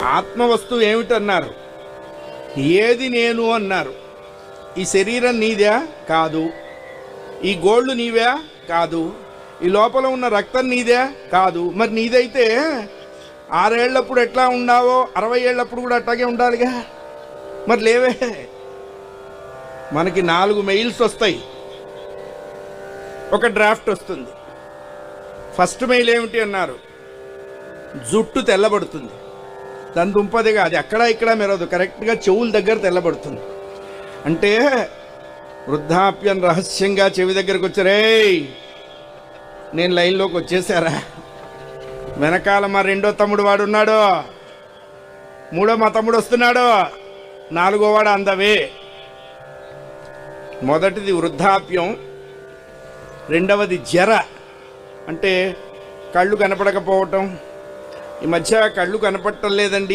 ఆత్మవస్తువు ఏమిటన్నారు? ఏది నేను అన్నారు. ఈ శరీరం నీదే కాదు, ఈ గోళ్ళు నీవే కాదు, ఈ లోపల ఉన్న రక్తం నీదే కాదు. మరి నీదైతే 6 ఏళ్ళప్పుడు ఎట్లా ఉన్నావో 60 ఏళ్ళప్పుడు కూడా అట్లాగే ఉండాలిగా. మరి లేవే. మనకి 4 మెయిల్స్ వస్తాయి, ఒక డ్రాఫ్ట్ వస్తుంది. ఫస్ట్ మెయిల్ ఏమిటి అన్నారు? జుట్టు తెల్లబడుతుంది. దాని దుంపదిగా అది అక్కడ ఇక్కడ మెరవదు, కరెక్ట్గా చెవుల దగ్గర తెల్లబడుతుంది. అంటే వృద్ధాప్యం రహస్యంగా చెవి దగ్గరకు వచ్చారే, నేను లైన్లోకి వచ్చేసారా. వెనకాల మా 2వ తమ్ముడు వాడు ఉన్నాడు, 3వ మా తమ్ముడు వస్తున్నాడు, 4వ వాడు అందవే. మొదటిది వృద్ధాప్యం, 2వది జర, అంటే కళ్ళు కనపడకపోవటం. ఈ మధ్య కళ్ళు కనపడటం లేదండి.